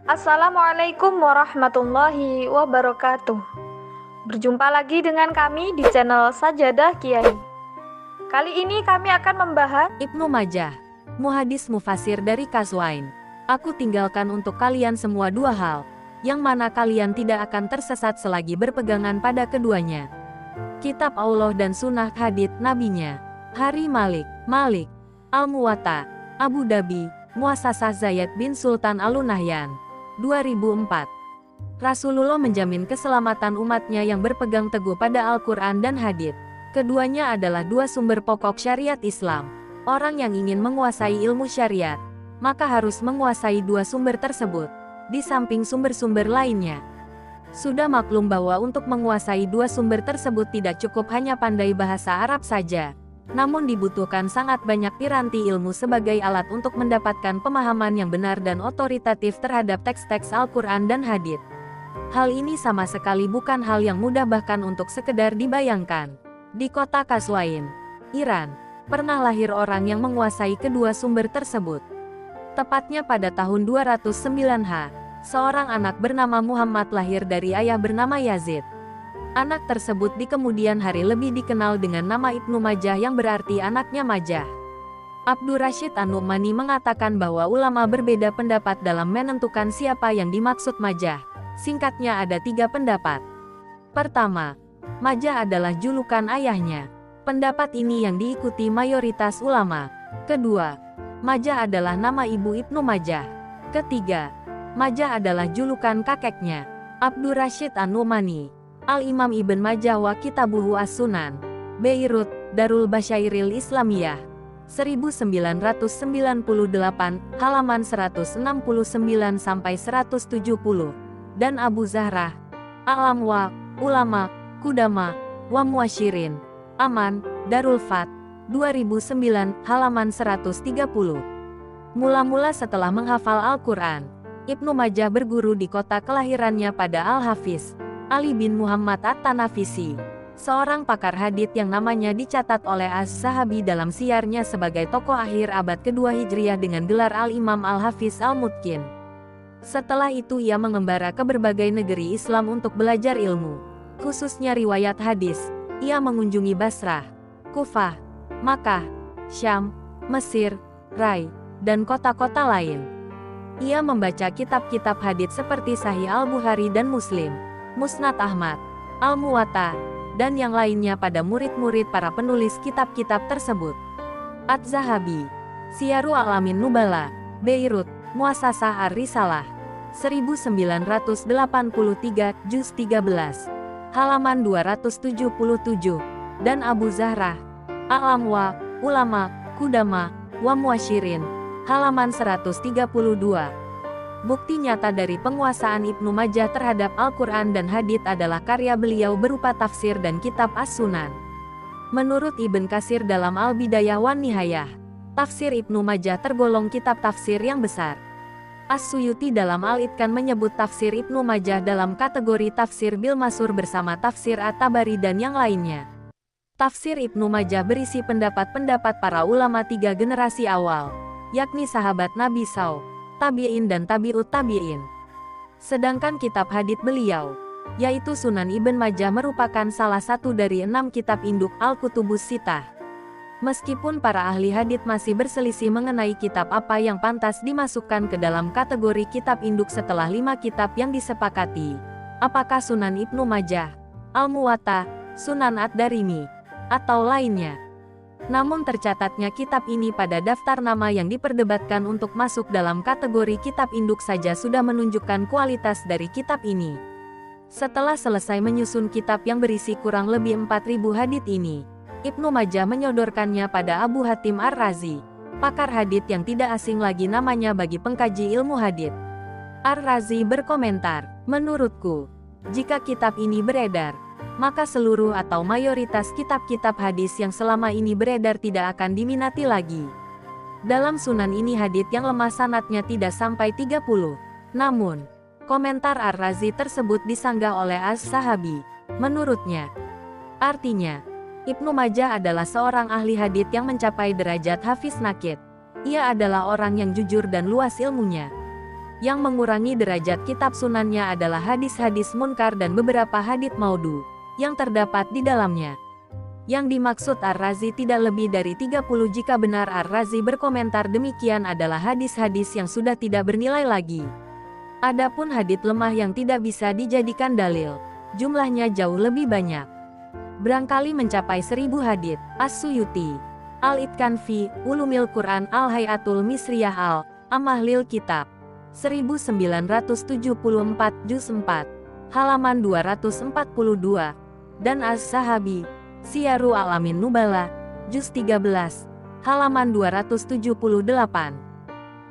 Assalamualaikum warahmatullahi wabarakatuh. Berjumpa lagi dengan kami di channel Sajadah Kiai. Kali ini kami akan membahas Ibnu Majah, muhadis mufasir dari Qazwain. Aku tinggalkan untuk kalian semua dua hal, yang mana kalian tidak akan tersesat selagi berpegangan pada keduanya. Kitab Allah dan Sunnah Hadits Nabinya. Hari Malik, Al-Muwatta, Abu Dhabi, Muassasah Zayed bin Sultan Al-Nahyan, 2004. Rasulullah menjamin keselamatan umatnya yang berpegang teguh pada Al-Quran dan Hadits. Keduanya adalah dua sumber pokok syariat Islam. Orang yang ingin menguasai ilmu syariat, maka harus menguasai dua sumber tersebut, di samping sumber-sumber lainnya. Sudah maklum bahwa untuk menguasai dua sumber tersebut tidak cukup hanya pandai bahasa Arab saja, namun dibutuhkan sangat banyak piranti ilmu sebagai alat untuk mendapatkan pemahaman yang benar dan otoritatif terhadap teks-teks Al-Quran dan Hadits. Hal ini sama sekali bukan hal yang mudah bahkan untuk sekedar dibayangkan. Di kota Qazwain, Iran, pernah lahir orang yang menguasai kedua sumber tersebut. Tepatnya pada tahun 209 H, seorang anak bernama Muhammad lahir dari ayah bernama Yazid. Anak tersebut di kemudian hari lebih dikenal dengan nama Ibnu Majah yang berarti anaknya Majah. Abdur Rasyid An-Nu'mani mengatakan bahwa ulama berbeda pendapat dalam menentukan siapa yang dimaksud Majah. Singkatnya ada tiga pendapat. Pertama, Majah adalah julukan ayahnya. Pendapat ini yang diikuti mayoritas ulama. Kedua, Majah adalah nama ibu Ibnu Majah. Ketiga, Majah adalah julukan kakeknya. Abdur Rasyid An-Nu'mani, Al-Imam Ibn Majah wa Kitabuhu As-Sunan, Beirut, Darul Basyairil Islamiyah, 1998, halaman 169-170, dan Abu Zahrah, A'lam wa Ulama, Qudama, wa Muasyirin, Aman, Darul Fat, 2009, halaman 130. Mula-mula setelah menghafal Al-Quran, Ibnu Majah berguru di kota kelahirannya pada Al-Hafiz Ali bin Muhammad At-Tanafisi, seorang pakar hadits yang namanya dicatat oleh Az-Zahabi dalam siarnya sebagai tokoh akhir abad kedua Hijriah dengan gelar Al-Imam Al-Hafiz Al-Mutqin. Setelah itu ia mengembara ke berbagai negeri Islam untuk belajar ilmu, khususnya riwayat hadis. Ia mengunjungi Basrah, Kufah, Makkah, Syam, Mesir, Rai, dan kota-kota lain. Ia membaca kitab-kitab hadits seperti Sahih Al-Bukhari dan Muslim, Musnad Ahmad, Al-Muwatta, dan yang lainnya pada murid-murid para penulis kitab-kitab tersebut. Az-Zahabi, Siyaru A'lamin Nubala, Beirut, Muassasah Ar-Risalah, 1983, juz 13, halaman 277, dan Abu Zahrah, A'lam wa Ulama, Qudama, wa Muasyirin, halaman 132. Bukti nyata dari penguasaan Ibnu Majah terhadap Al-Quran dan Hadits adalah karya beliau berupa tafsir dan kitab As-Sunan. Menurut Ibn Katsir dalam Al-Bidayah wan Nihayah, tafsir Ibnu Majah tergolong kitab tafsir yang besar. As-Suyuti dalam Al-Itqan menyebut tafsir Ibnu Majah dalam kategori tafsir bil masur bersama tafsir At-Tabari dan yang lainnya. Tafsir Ibnu Majah berisi pendapat-pendapat para ulama tiga generasi awal, yakni sahabat Nabi SAW, tabi'in dan tabi'ut tabi'in. Sedangkan kitab hadits beliau, yaitu Sunan Ibn Majah merupakan salah satu dari 6 kitab induk Al-Kutubus Sittah. Meskipun para ahli hadits masih berselisih mengenai kitab apa yang pantas dimasukkan ke dalam kategori kitab induk setelah 5 kitab yang disepakati, apakah Sunan Ibnu Majah, Al-Muwatta, Sunan Ad-Darimi, atau lainnya. Namun tercatatnya kitab ini pada daftar nama yang diperdebatkan untuk masuk dalam kategori kitab induk saja sudah menunjukkan kualitas dari kitab ini. Setelah selesai menyusun kitab yang berisi kurang lebih 4.000 hadits ini, Ibnu Majah menyodorkannya pada Abu Hatim Ar-Razi, pakar hadits yang tidak asing lagi namanya bagi pengkaji ilmu hadits. Ar-Razi berkomentar, "Menurutku, jika kitab ini beredar, maka seluruh atau mayoritas kitab-kitab hadis yang selama ini beredar tidak akan diminati lagi. Dalam sunan ini hadits yang lemah sanadnya tidak sampai 30. Namun, komentar Ar-Razi tersebut disanggah oleh Az-Zahabi. Menurutnya, artinya, Ibnu Majah adalah seorang ahli hadits yang mencapai derajat hafiz nakid. Ia adalah orang yang jujur dan luas ilmunya. Yang mengurangi derajat kitab sunannya adalah hadis-hadis munkar dan beberapa hadits maudhu yang terdapat di dalamnya. Yang dimaksud Ar-Razi tidak lebih dari 30 jika benar Ar-Razi berkomentar demikian adalah hadis-hadis yang sudah tidak bernilai lagi. Adapun hadits lemah yang tidak bisa dijadikan dalil, jumlahnya jauh lebih banyak. Berangkali mencapai 1000 hadits. As-Suyuti, Al-Itqan fi Ulumil Quran Al-Hayatul Misriyah Al-Amahlil Kitab 1974 juz 4 halaman 242 dan Az-Zahabi Syiaru Alamin Nubala juz 13 halaman 278.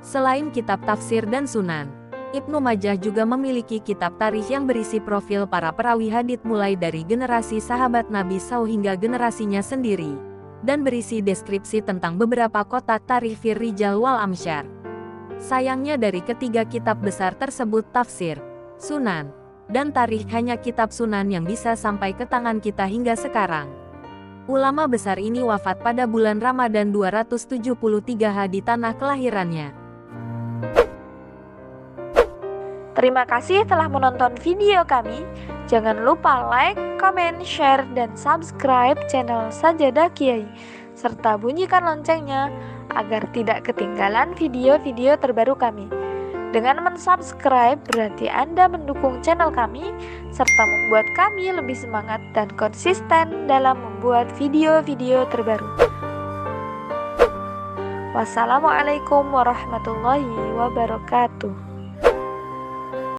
Selain kitab tafsir dan sunan, Ibnu Majah juga memiliki kitab tarikh yang berisi profil para perawi hadits mulai dari generasi sahabat Nabi SAW hingga generasinya sendiri, dan berisi deskripsi tentang beberapa kota tarikh fir rijal wal amsyar. Sayangnya dari ketiga kitab besar tersebut tafsir, sunan, dan tarikh hanya kitab sunan yang bisa sampai ke tangan kita hingga sekarang. Ulama besar ini wafat pada bulan Ramadan 273 di tanah kelahirannya. Terima kasih telah menonton video kami. Jangan lupa like, comment, share, dan subscribe channel Sajadah Kiai, serta bunyikan loncengnya agar tidak ketinggalan video-video terbaru kami. Dengan mensubscribe berarti Anda mendukung channel kami, serta membuat kami lebih semangat dan konsisten dalam membuat video-video terbaru. Wassalamualaikum warahmatullahi wabarakatuh.